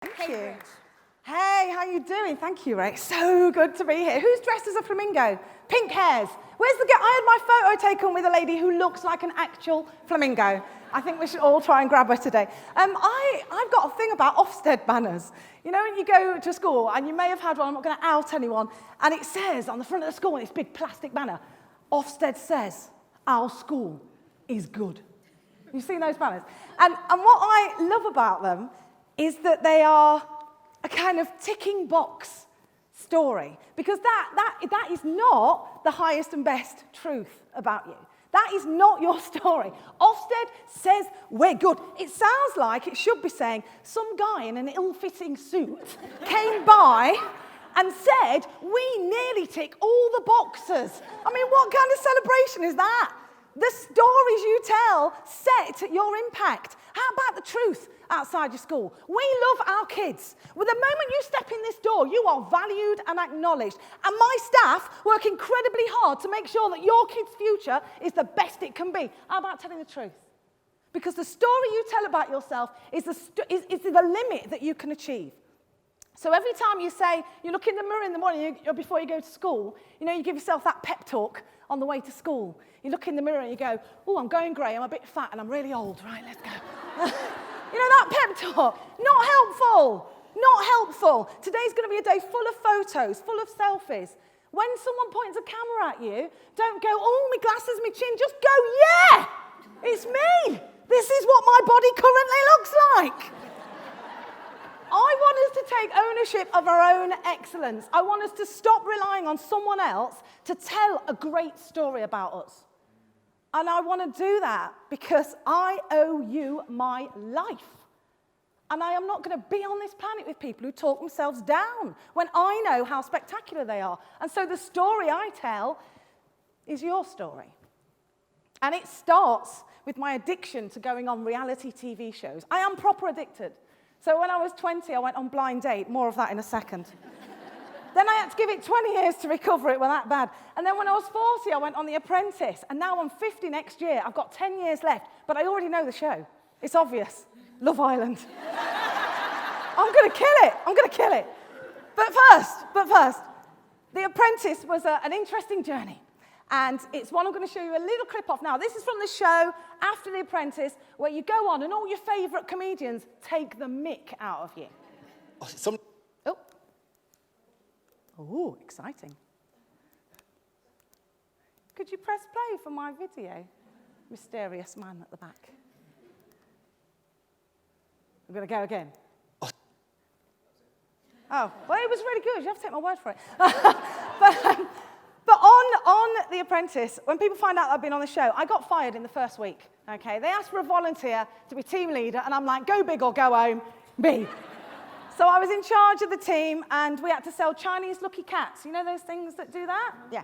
Thank you. Hey, how you doing? Thank you, Ray. So good to be here. Who's dressed as a flamingo? Pink hairs. Where's the girl? I had my photo taken with a lady who looks like an actual flamingo. I think we should all try and grab her today. I've got a thing about Ofsted banners. You know when you go to school, and you may have had one, I'm not going to out anyone, and it says on the front of the school, this big plastic banner, Ofsted says, our school is good. You've seen those banners? And what I love about them is that they are a kind of ticking box story, because that is not the highest and best truth about you. That is not your story. Ofsted says we're good. It sounds like it should be saying some guy in an ill-fitting suit came by and said, we nearly tick all the boxes. I mean, what kind of celebration is that? The stories you tell set your impact. How about the truth outside your school? We love our kids. Well, the moment you step in this door, you are valued and acknowledged. And my staff work incredibly hard to make sure that your kid's future is the best it can be. How about telling the truth? Because the story you tell about yourself is the limit that you can achieve. So every time you say, you look in the mirror in the morning or before you go to school, you know, you give yourself that pep talk on the way to school. You look in the mirror and you go, oh, I'm going grey, I'm a bit fat and I'm really old. Right, let's go. You know, that pep talk, not helpful, not helpful. Today's going to be a day full of photos, full of selfies. When someone points a camera at you, don't go, oh, my glasses, my chin, just go, yeah, it's me. This is what my body currently looks like. I want us to take ownership of our own excellence. I want us to stop relying on someone else to tell a great story about us. And I want to do that because I owe you my life. And I am not going to be on this planet with people who talk themselves down when I know how spectacular they are. And so the story I tell is your story. And it starts with my addiction to going on reality TV shows. I am proper addicted. So when I was 20, I went on Blind Date. More of that in a second. Then I had to give it 20 years to recover. It was that bad. And then when I was 40, I went on The Apprentice. And now I'm 50 next year. I've got 10 years left. But I already know the show. It's obvious. Love Island. I'm going to kill it. I'm going to kill it. But first, The Apprentice was an interesting journey. And it's one I'm going to show you a little clip of now. This is from the show after The Apprentice, where you go on and all your favourite comedians take the mick out of you. Oh, exciting. Could you press play for my video? Mysterious man at the back. I'm going to go again. Oh, well, it was really good. You have to take my word for it. But on The Apprentice, when people find out I've been on the show, I got fired in the first week, okay? They asked for a volunteer to be team leader, and I'm like, go big or go home, me. So I was in charge of the team, and we had to sell Chinese lucky cats. You know those things that do that? Yeah.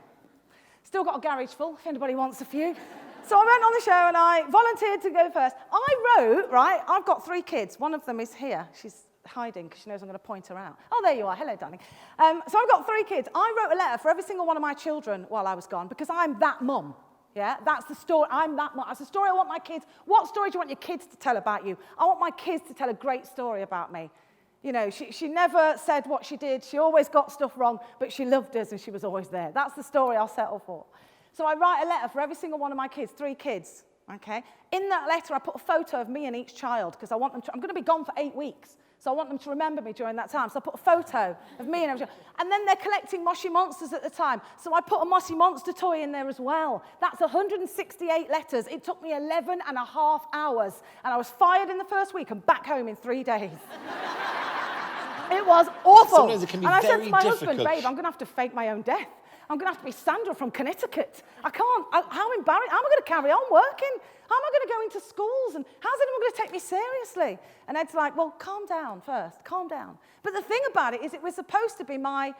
Still got a garage full, if anybody wants a few. So I went on the show, and I volunteered to go first. I wrote, right, I've got 3 kids. One of them is here. She's hiding because she knows I'm going to point her out. Oh, there you are. Hello, darling. So I've got 3 kids. I wrote a letter for every single one of my children while I was gone because I'm that mum. Yeah, that's the story. I'm that mum. That's the story I want my kids. What story do you want your kids to tell about you? I want my kids to tell a great story about me. You know, she never said what she did. She always got stuff wrong, but she loved us and she was always there. That's the story I'll settle for. So I write a letter for every single one of my kids, 3 kids, okay? In that letter, I put a photo of me and each child because I want them to, I'm going to be gone for 8 weeks. So I want them to remember me during that time. So I put a photo of me and everything. And then they're collecting Moshi Monsters at the time. So I put a Moshi Monster toy in there as well. That's 168 letters. It took me 11 and a half hours. And I was fired in the first week and back home in 3 days. It was awful. Sometimes it can be and I said very to my difficult. husband, babe, I'm going to have to fake my own death. I'm going to have to be Sandra from Connecticut. I can't. How embarrassing. How am I going to carry on working? How am I going to go into schools? And how's anyone going to take me seriously? And Ed's like, well, calm down first. Calm down. But the thing about it is it was supposed to be my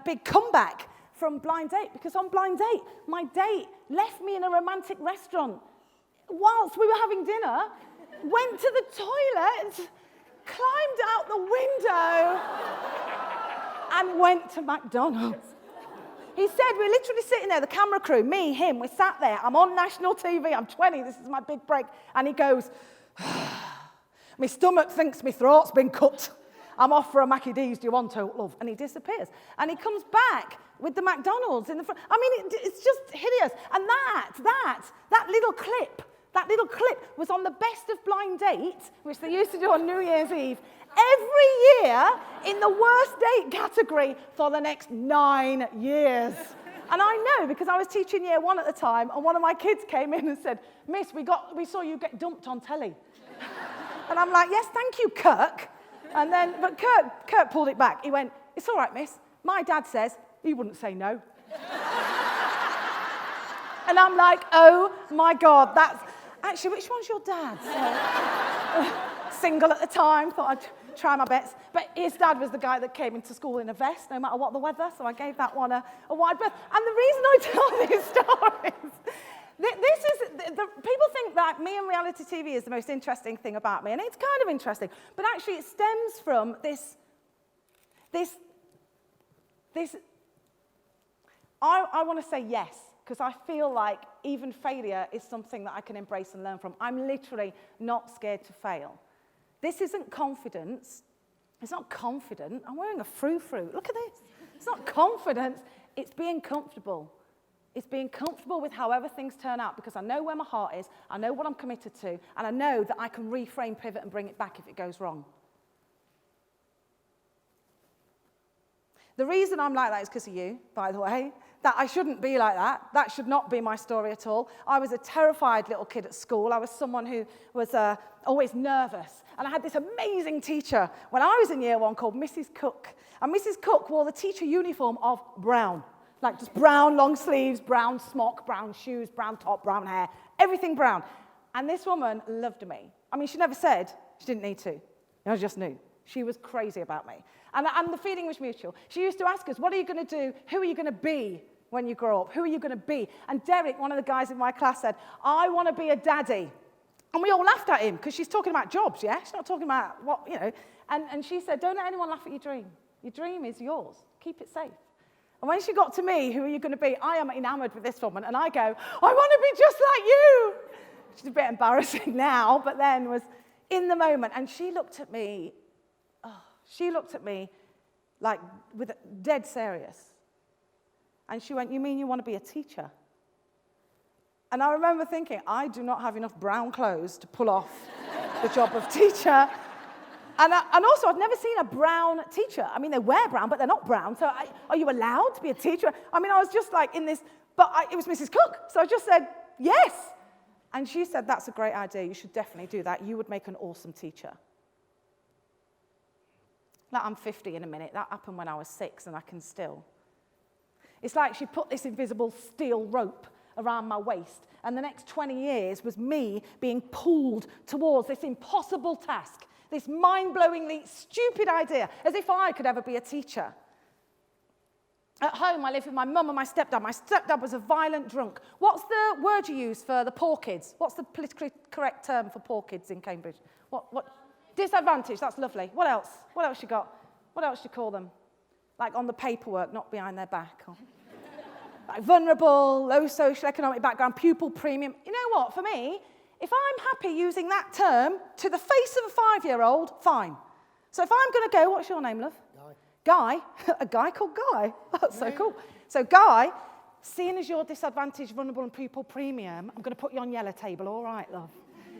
big comeback from Blind Date. Because on Blind Date, my date left me in a romantic restaurant whilst we were having dinner, went to the toilet, climbed out the window, and went to McDonald's. He said, we're literally sitting there, the camera crew, me, him, we're sat there. I'm on national TV, I'm 20, this is my big break. And he goes, my stomach thinks my throat's been cut. I'm off for a Mackie D's, do you want to, love? And he disappears. And he comes back with the McDonald's in the front. I mean, it's just hideous. And that little clip was on the Best of Blind Date, which they used to do on New Year's Eve, every year in the worst date category for the next 9 years. And I know because I was teaching year 1 at the time, and one of my kids came in and said, Miss, we saw you get dumped on telly. And I'm like, yes, thank you, Kirk. But Kirk pulled it back. He went, it's all right, miss. My dad says he wouldn't say no. And I'm like, oh my God, that's... Actually, which one's your dad? So, single at the time, thought I'd try my bets. But his dad was the guy that came into school in a vest, no matter what the weather, so I gave that one a wide berth. And the reason I tell these stories, people think that me and reality TV is the most interesting thing about me, and it's kind of interesting, but actually it stems from this I want to say yes, because I feel like even failure is something that I can embrace and learn from. I'm literally not scared to fail. This isn't confidence. It's not confident. I'm wearing a frou-frou. Look at this. It's not confidence. It's being comfortable. It's being comfortable with however things turn out, because I know where my heart is, I know what I'm committed to, and I know that I can reframe, pivot, and bring it back if it goes wrong. The reason I'm like that is because of you, by the way. That I shouldn't be like that. That should not be my story at all. I was a terrified little kid at school. I was someone who was always nervous. And I had this amazing teacher when I was in year 1 called Mrs. Cook. And Mrs. Cook wore the teacher uniform of brown. Like just brown long sleeves, brown smock, brown shoes, brown top, brown hair, everything brown. And this woman loved me. I mean, she never said she didn't need to. I just knew. She was crazy about me. And the feeling was mutual. She used to ask us, what are you going to do? Who are you going to be when you grow up? Who are you going to be? And Derek, one of the guys in my class, said, I want to be a daddy. And we all laughed at him because she's talking about jobs, yeah? She's not talking about what, you know. And she said, don't let anyone laugh at your dream. Your dream is yours. Keep it safe. And when she got to me, who are you going to be? I am enamored with this woman. And I go, I want to be just like you. Which is a bit embarrassing now, but then was in the moment. And she looked at me, like with dead serious. And she went, you mean you want to be a teacher? And I remember thinking, I do not have enough brown clothes to pull off the job of teacher. And also, I'd never seen a brown teacher. I mean, they wear brown, but they're not brown. So are you allowed to be a teacher? I mean, I was just like in this, but it was Mrs. Cook. So I just said, yes. And she said, that's a great idea. You should definitely do that. You would make an awesome teacher. Like, I'm 50 in a minute. That happened when I was 6, and I can still. It's like she put this invisible steel rope around my waist, and the next 20 years was me being pulled towards this impossible task, this mind-blowingly stupid idea, as if I could ever be a teacher. At home, I lived with my mum and my stepdad. My stepdad was a violent drunk. What's the word you use for the poor kids? What's the politically correct term for poor kids in Cambridge? What? Disadvantage, that's lovely. What else? What else you got? What else do you call them? Like on the paperwork, not behind their back. Or like vulnerable, low socioeconomic background, pupil premium. You know what, for me, if I'm happy using that term to the face of a 5-year-old, fine. So if I'm going to go, what's your name, love? Guy. A guy called Guy? That's so cool. So Guy, seeing as you're disadvantaged, vulnerable, and pupil premium, I'm going to put you on yellow table. All right, love.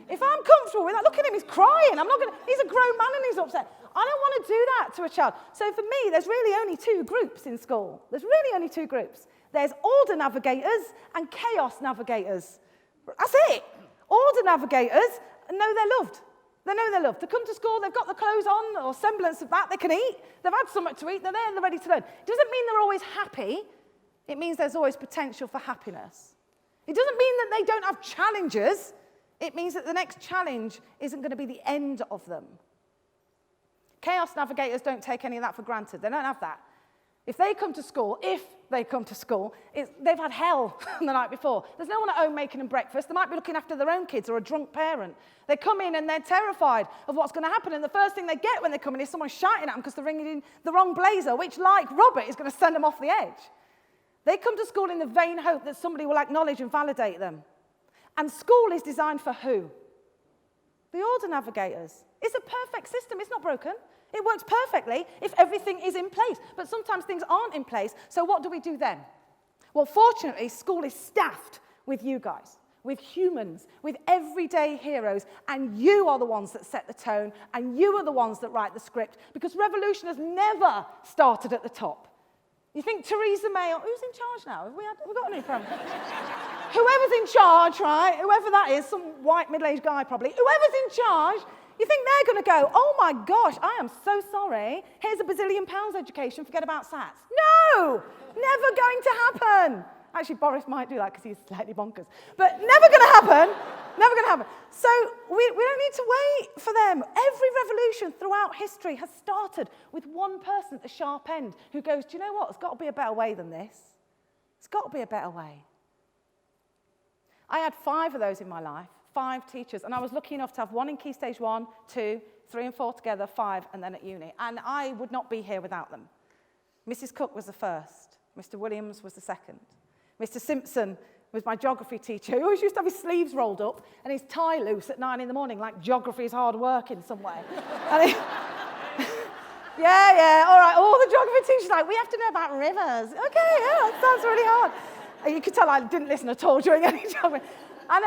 If I'm comfortable with that, look at him, he's crying. He's a grown man and he's upset. I don't want to do that to a child. So for me, there's really only 2 groups in school. There's really only 2 groups. There's order navigators and chaos navigators. That's it. Order navigators know they're loved. They know they're loved. They come to school, they've got the clothes on, or semblance of that, they can eat. They've had something to eat, they're there and they're ready to learn. It doesn't mean they're always happy. It means there's always potential for happiness. It doesn't mean that they don't have challenges. It means that the next challenge isn't going to be the end of them. Chaos navigators don't take any of that for granted. They don't have that. If they come to school, they've had hell the night before. There's no one at home making them breakfast. They might be looking after their own kids or a drunk parent. They come in and they're terrified of what's going to happen. And the first thing they get when they come in is someone shouting at them because they're ringing in the wrong blazer, which, like Robert, is going to send them off the edge. They come to school in the vain hope that somebody will acknowledge and validate them. And school is designed for who? The order navigators. It's a perfect system. It's not broken. It works perfectly if everything is in place. But sometimes things aren't in place. So what do we do then? Well, fortunately, school is staffed with you guys, with humans, with everyday heroes, and you are the ones that set the tone, and you are the ones that write the script, because revolution has never started at the top. You think Theresa May, who's in charge now? Have we got any from? Whoever's in charge, right? Whoever that is, some white middle-aged guy probably. Whoever's in charge, you think they're going to go, oh my gosh, I am so sorry. Here's £1 billion education, forget about SATs. No, never going to happen. Actually, Boris might do that because he's slightly bonkers. But never going to happen. Never going to happen. So we don't need to wait for them. Every revolution throughout history has started with one person at the sharp end who goes, do you know what? There's got to be a better way than this. There's got to be a better way. I had 5 of those in my life, 5 teachers. And I was lucky enough to have 1 in Key Stage 1, 2, 3 and 4 together, 5, and then at uni. And I would not be here without them. Mrs. Cook was the first. Mr. Williams was the second. Mr. Simpson was my geography teacher. He always used to have his sleeves rolled up and his tie loose at 9 in the morning, like geography is hard work in some way. And yeah, all right, all the geography teachers like, we have to know about rivers. Okay, yeah, that sounds really hard. You could tell I didn't listen at all during any geography. I'd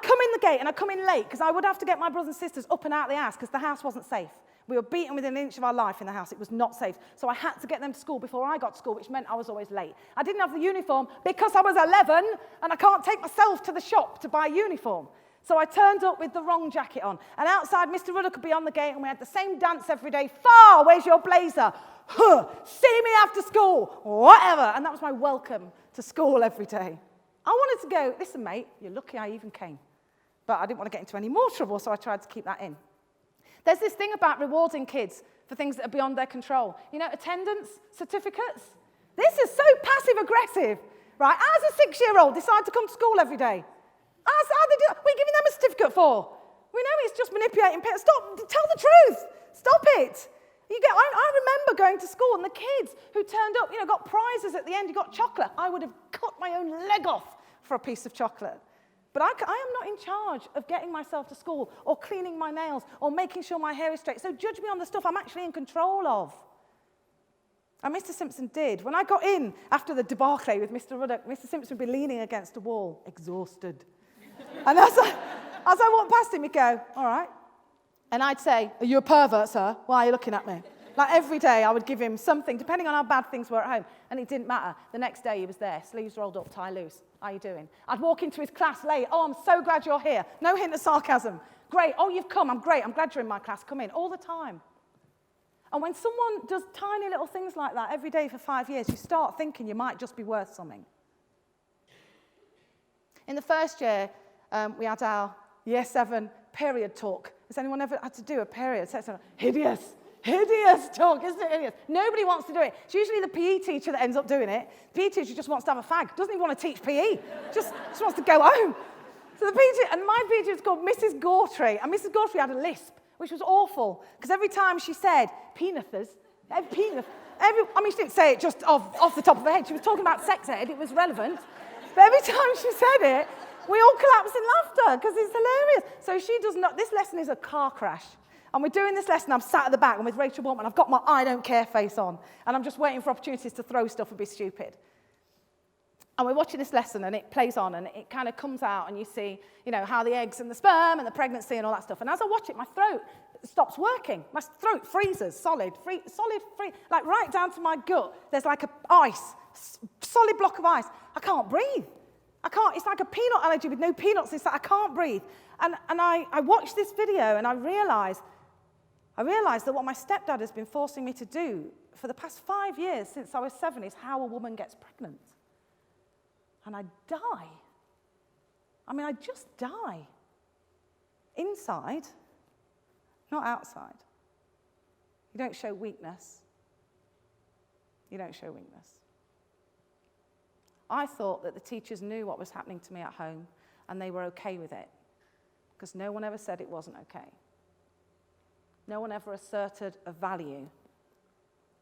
come in the gate and I'd come in late because I would have to get my brothers and sisters up and out of the house because the house wasn't safe. We were beaten within an inch of our life in the house. It was not safe. So I had to get them to school before I got to school, which meant I was always late. I didn't have the uniform because I was 11 and I can't take myself to the shop to buy a uniform. So I turned up with the wrong jacket on. And outside, Mr. Rudder could be on the gate and we had the same dance every day. Far, where's your blazer? Huh, see me after school, whatever. And that was my welcome to school every day. I wanted to go, listen, mate, you're lucky I even came. But I didn't want to get into any more trouble, so I tried to keep that in. There's this thing about rewarding kids for things that are beyond their control. You know, attendance certificates. This is so passive-aggressive, right? As a 6-year-old decide to come to school every day. How they do that? What are you giving them a certificate for? We know it's just manipulating parents. Stop, tell the truth. Stop it. I remember going to school and the kids who turned up, got prizes at the end. You got chocolate. I would have cut my own leg off for a piece of chocolate. But I am not in charge of getting myself to school or cleaning my nails or making sure my hair is straight. So judge me on the stuff I'm actually in control of. And Mr. Simpson did. When I got in after the debacle with Mr. Ruddock, Mr. Simpson would be leaning against a wall, exhausted. And as I walked past him, he'd go, all right. And I'd say, are you a pervert, sir? Why are you looking at me? Like every day I would give him something, depending on how bad things were at home. And it didn't matter. The next day he was there, sleeves rolled up, tie loose. How are you doing? I'd walk into his class late. Oh, I'm so glad you're here. No hint of sarcasm. Great. Oh, you've come. I'm great. I'm glad you're in my class. Come in. All the time. And when someone does tiny little things like that every day for 5 years, you start thinking you might just be worth something. In the first year, we had our Year 7 period talk. Has anyone ever had to do a period? Hideous talk, isn't it? Hideous. Nobody wants to do it. It's usually the PE teacher that ends up doing it. The PE teacher just wants to have a fag. Doesn't even want to teach PE. Just wants to go home. So the PE teacher, and my PE teacher was called Mrs. Gawtry, and Mrs. Gawtry had a lisp, which was awful, because every time she said penithers, she didn't say it just off the top of her head. She was talking about sex ed. It was relevant. But every time she said it, we all collapsed in laughter because it's hilarious. So she does not, this lesson is a car crash. And we're doing this lesson, I'm sat at the back and with Rachel Bortman, I've got my I don't care face on. And I'm just waiting for opportunities to throw stuff and be stupid. And we're watching this lesson and it plays on and it kind of comes out and you see, how the eggs and the sperm and the pregnancy and all that stuff. And as I watch it, my throat stops working. My throat freezes, solid, like right down to my gut. There's like solid block of ice. I can't breathe. It's like a peanut allergy with no peanuts inside. I can't breathe. And I watched this video and I realized that what my stepdad has been forcing me to do for the past 5 years since I was 7 is how a woman gets pregnant. And I die. I just die. Inside, not outside. You don't show weakness. You don't show weakness. I thought that the teachers knew what was happening to me at home and they were okay with it because no one ever said it wasn't okay. No one ever asserted a value.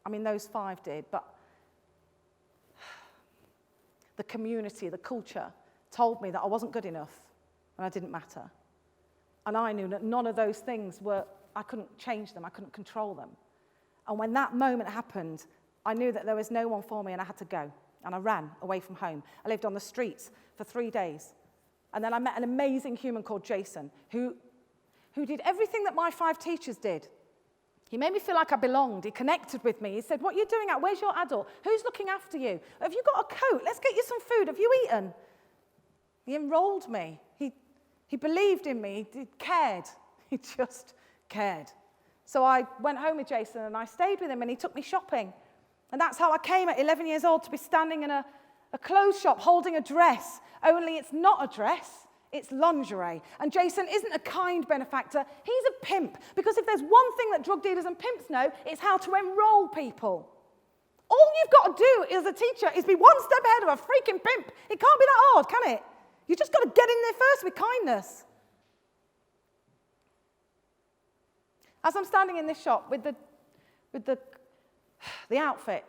Those 5 did, but the community, the culture, told me that I wasn't good enough and I didn't matter. And I knew that none of those things were I couldn't change them, I couldn't control them. And when that moment happened, I knew that there was no one for me and I had to go. And I ran away from home. I lived on the streets for 3 days. And then I met an amazing human called Jason, who did everything that my 5 teachers did. He made me feel like I belonged. He connected with me. He said, what are you doing out? Where's your adult? Who's looking after you? Have you got a coat? Let's get you some food. Have you eaten? He enrolled me. He believed in me. He cared. He just cared. So I went home with Jason and I stayed with him and he took me shopping. And that's how I came at 11 years old to be standing in a clothes shop holding a dress. Only it's not a dress. It's lingerie. And Jason isn't a kind benefactor. He's a pimp. Because if there's one thing that drug dealers and pimps know, it's how to enroll people. All you've got to do as a teacher is be one step ahead of a freaking pimp. It can't be that hard, can it? You just got to get in there first with kindness. As I'm standing in this shop with the outfit,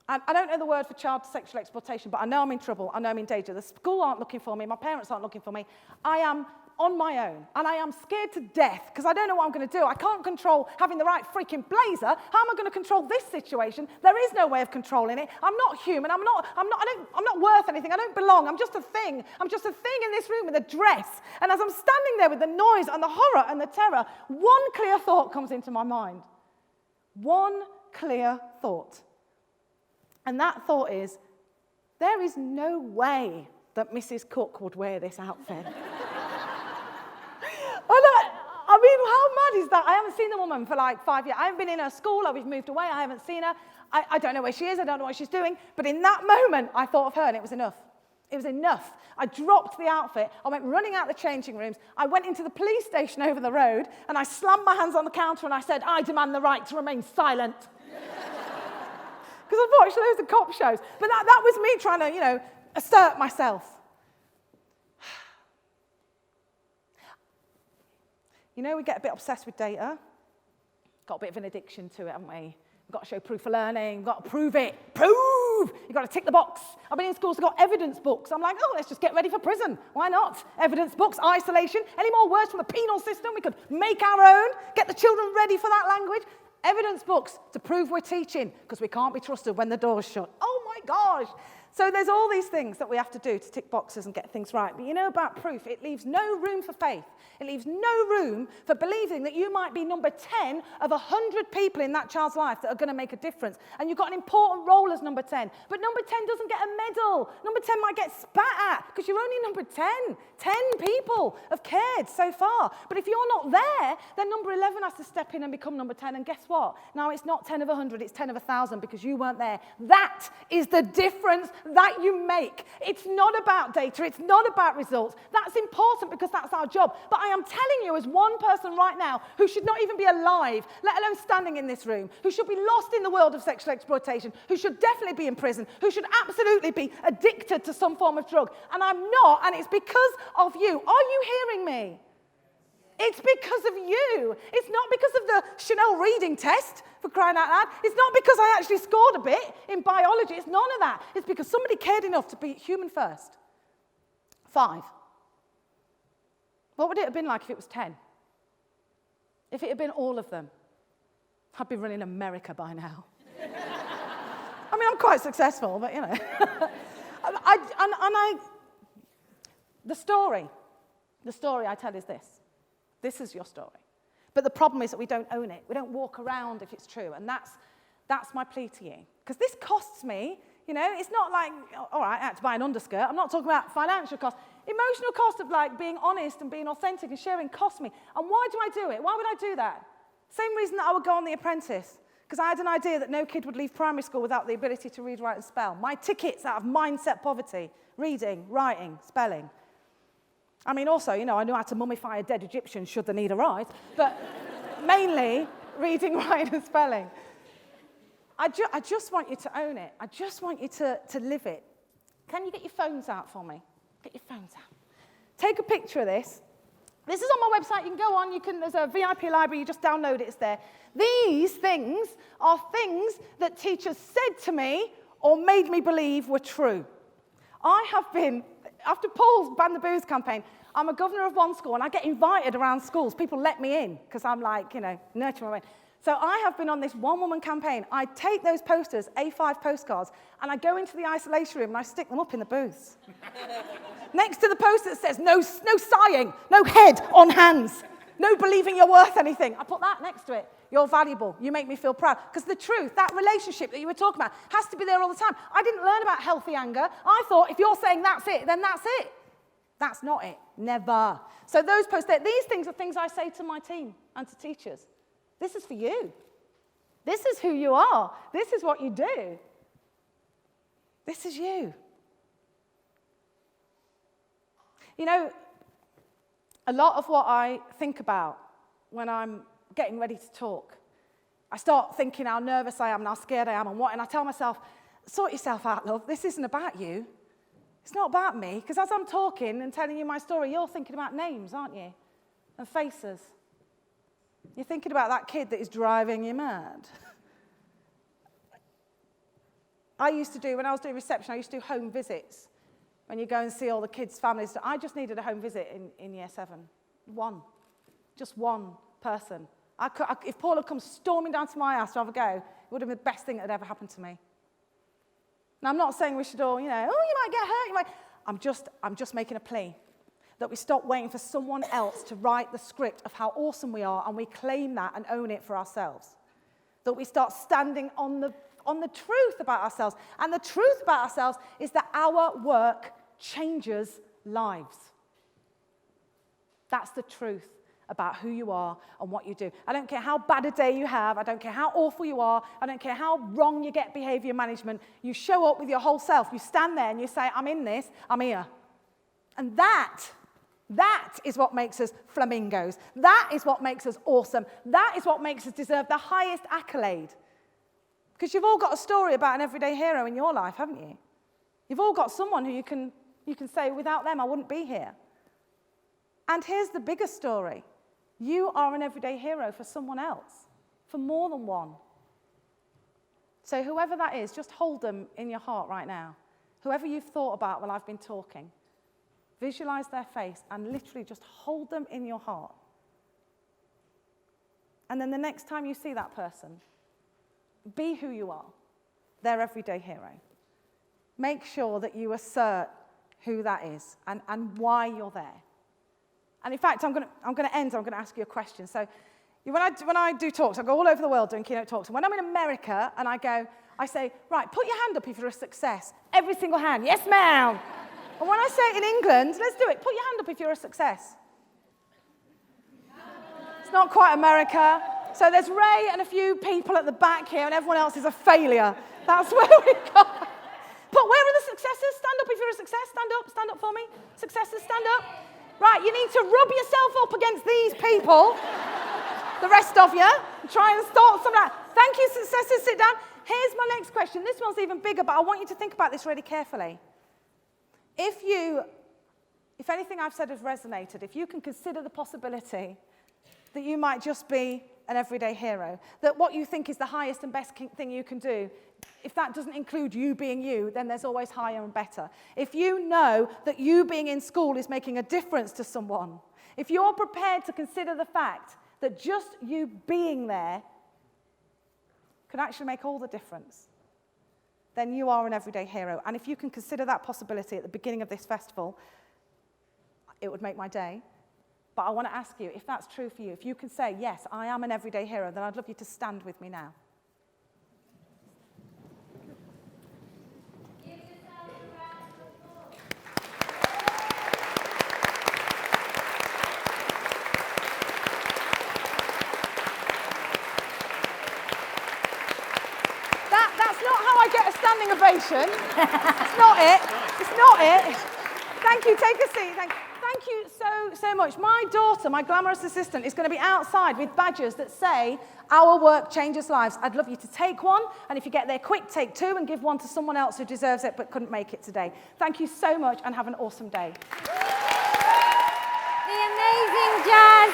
I don't know the word for child sexual exploitation, but I know I'm in trouble. I know I'm in danger. The school aren't looking for me. My parents aren't looking for me. I am on my own, and I am scared to death because I don't know what I'm going to do. I can't control having the right freaking blazer. How am I going to control this situation? There is no way of controlling it. I'm not human. I'm not worth anything. I don't belong. I'm just a thing. I'm just a thing in this room with a dress. And as I'm standing there with the noise and the horror and the terror, one clear thought comes into my mind. One clear thought. And that thought is, there is no way that Mrs. Cook would wear this outfit. I mean, how mad is that? I haven't seen the woman for like 5 years. I haven't been in her school, or we've moved away, I haven't seen her. I don't know where she is, I don't know what she's doing. But in that moment, I thought of her and it was enough. It was enough. I dropped the outfit, I went running out the changing rooms, I went into the police station over the road, and I slammed my hands on the counter and I said, I demand the right to remain silent. Because I've watched loads of cop shows. But that was me trying to, assert myself. We get a bit obsessed with data. Got a bit of an addiction to it, haven't we? We've got to show proof of learning. We've got to prove it. Prove! You've got to tick the box. I've been in schools that got evidence books. I'm like, let's just get ready for prison. Why not? Evidence books, isolation. Any more words from the penal system? We could make our own, get the children ready for that language. Evidence books to prove we're teaching, because we can't be trusted when the door's shut. Oh my gosh. So there's all these things that we have to do to tick boxes and get things right. But about proof, it leaves no room for faith. It leaves no room for believing that you might be number 10 of 100 people in that child's life that are going to make a difference. And you've got an important role as number 10. But number 10 doesn't get a medal. Number 10 might get spat at because you're only number 10. 10 people have cared so far. But if you're not there, then number 11 has to step in and become number 10. And guess what? Now it's not 10 of 100, it's 10 of 1,000 because you weren't there. That is the difference that you make. It's not about data. It's not about results. That's important because that's our job. But I am telling you as one person right now who should not even be alive, let alone standing in this room, who should be lost in the world of sexual exploitation, who should definitely be in prison, who should absolutely be addicted to some form of drug. And I'm not, and it's because of you. Are you hearing me? It's because of you. It's not because of the Chanel reading test, for crying out loud. It's not because I actually scored a bit in biology. It's none of that. It's because somebody cared enough to be human first. 5. What would it have been like if it was 10? If it had been all of them? I'd be running America by now. I mean, I'm quite successful, but the story I tell is this. This is your story. But the problem is that we don't own it. We don't walk around if it's true. And that's my plea to you. Because this costs me. It's not like, all right, I had to buy an underskirt. I'm not talking about financial cost. Emotional cost of being honest and being authentic and sharing costs me. And why do I do it? Why would I do that? Same reason that I would go on The Apprentice. Because I had an idea that no kid would leave primary school without the ability to read, write, and spell. My tickets out of mindset poverty: reading, writing, spelling. I mean, also, I knew how to mummify a dead Egyptian should the need arise, but mainly reading, writing, and spelling. I just want you to own it. I just want you to live it. Can you get your phones out for me? Get your phones out. Take a picture of this. This is on my website. You can go on. There's a VIP library. You just download it. It's there. These things are things that teachers said to me or made me believe were true. I have been, after Paul's Ban the Booze campaign, I'm a governor of one school, and I get invited around schools. People let me in because I'm like, nurturing my way. So I have been on this one-woman campaign. I take those posters, A5 postcards, and I go into the isolation room and I stick them up in the booths. Next to the poster that says, no sighing, no head on hands, no believing you're worth anything. I put that next to it. You're valuable. You make me feel proud. Because the truth, that relationship that you were talking about, has to be there all the time. I didn't learn about healthy anger. I thought if you're saying that's it, then that's it. That's not it. Never. So those posters, these things are things I say to my team and to teachers. This is for you. This is who you are. This is what you do. This is you. A lot of what I think about when I'm getting ready to talk, I start thinking how nervous I am and how scared I am and I tell myself, sort yourself out, love. This isn't about you. It's not about me, because as I'm talking and telling you my story, you're thinking about names, aren't you? And faces. You're thinking about that kid that is driving you mad. When I was doing reception, I used to do home visits. When you go and see all the kids' families. I just needed a home visit in year 7. Just one person. If Paul had come storming down to my house to have a go, it would have been the best thing that had ever happened to me. Now, I'm not saying we should all, you might get hurt. I'm just making a plea that we stop waiting for someone else to write the script of how awesome we are, and we claim that and own it for ourselves. That we start standing on the truth about ourselves. And the truth about ourselves is that our work changes lives. That's the truth about who you are and what you do. I don't care how bad a day you have. I don't care how awful you are. I don't care how wrong you get behavior management. You show up with your whole self. You stand there and you say, I'm in this, I'm here. And that is what makes us flamingos. That is what makes us awesome. That is what makes us deserve the highest accolade. Because you've all got a story about an everyday hero in your life, haven't you? You've all got someone who you can say, without them, I wouldn't be here. And here's the bigger story. You are an everyday hero for someone else, for more than one. So whoever that is, just hold them in your heart right now. Whoever you've thought about while I've been talking, visualize their face and literally just hold them in your heart. And then the next time you see that person, be who you are, their everyday hero. Make sure that you assert who that is and why you're there. And in fact, I'm going to ask you a question. So when I do talks, I go all over the world doing keynote talks. And when I'm in America and I say, right, put your hand up if you're a success. Every single hand, yes, ma'am. And when I say it in England, let's do it. Put your hand up if you're a success. It's not quite America. So there's Ray and a few people at the back here, and everyone else is a failure. That's where we go. But where are the successes? Stand up if you're a success. Stand up for me. Successes, stand up. Right, you need to rub yourself up against these people, the rest of you, and try and start some of that. Thank you, successes, sit down. Here's my next question. This one's even bigger, but I want you to think about this really carefully. If anything I've said has resonated, if you can consider the possibility that you might just be an everyday hero, that what you think is the highest and best thing you can do, if that doesn't include you being you, then there's always higher and better. If you know that you being in school is making a difference to someone, if you're prepared to consider the fact that just you being there can actually make all the difference, then you are an everyday hero. And if you can consider that possibility at the beginning of this festival, it would make my day. But I want to ask you, if that's true for you, if you can say, yes, I am an everyday hero, then I'd love you to stand with me now. Give yourself a round of applause. That's not how I get a standing ovation. It's not it. It's not it. Thank you. Take a seat. Thank you so much. My daughter, my glamorous assistant, is going to be outside with badges that say, our work changes lives. I'd love you to take one, and if you get there quick, take 2 and give one to someone else who deserves it but couldn't make it today. Thank you so much, and have an awesome day. The amazing Jaz.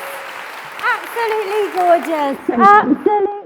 Absolutely gorgeous. Absolutely.